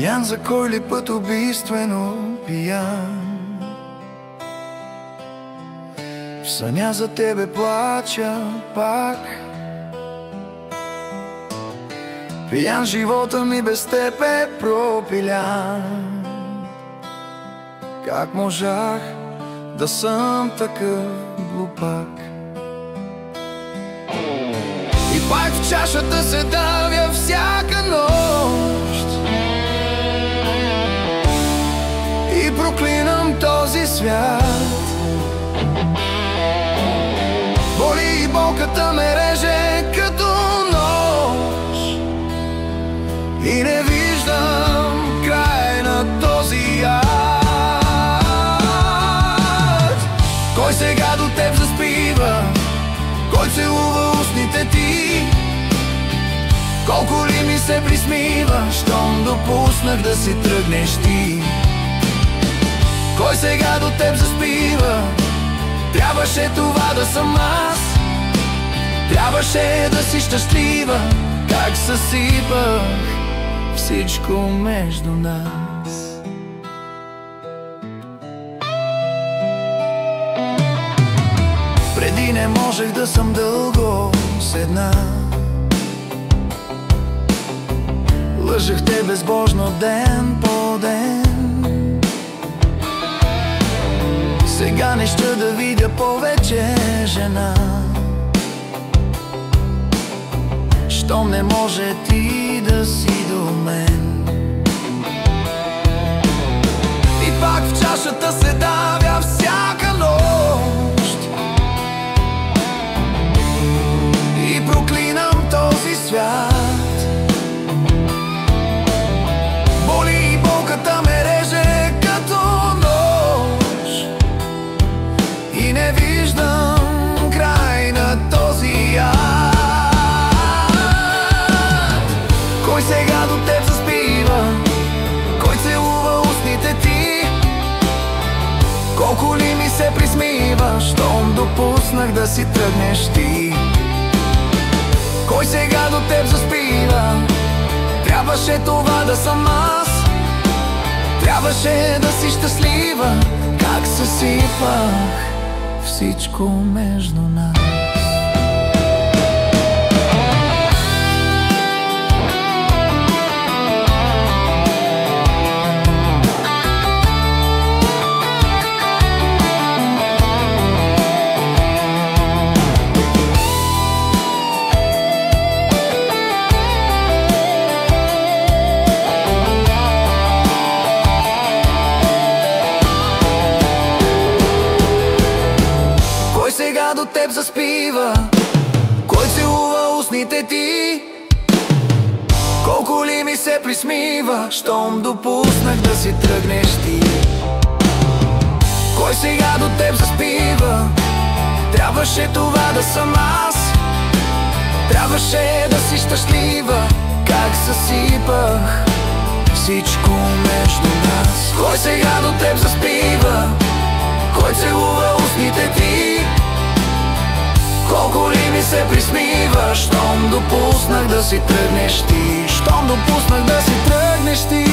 Пиян, за кой ли път убийствено пиян. В съня за тебе плача пак. Пиян, живота ми без теб е пропилян. Как можах да съм такъв глупак? И пак в чашата се давя всяка нощ и проклинам този свят. Боли и болката ме реже като нож и не виждам край на този ад. Кой сега до теб заспива? Кой целува устните ти? Колко ли ми се присмива, щом допуснах да си тръгнеш ти? Кой сега до теб заспива? Трябваше това да съм аз. Трябваше да си щастлива. Как съсипах всичко между нас. Преди не можех да съм дълго с една. Лъжех те безбожно ден по ден. Сега не ще да видя повече жена. Щом не може ти да си до мен. И пак в чашата се давя всяка нощ и проклинам този свят. Боли и болката ме реже като нож и не виждам край на този ад. Кой сега до теб заспива? Кой целува устните ти? Колко ли ми се присмива, щом допуснах да си тръгнеш ти? Кой сега до теб заспива? Трябваше това да съм аз. Трябваше да си щастлива. Как съсипах всичко между нас. Сега до теб заспива? Кой целува устните ти? Колко ли ми се присмива, щом допуснах да си тръгнеш ти? Кой сега до теб заспива? Трябваше това да съм аз. Трябваше да си щастлива. Как съсипах всичко между нас. Кой сега до теб заспива? Кой целува устните ти? Колко ли ми се присмива, щом допуснах да си тръгнеш ти? Щом допуснах да си тръгнеш ти?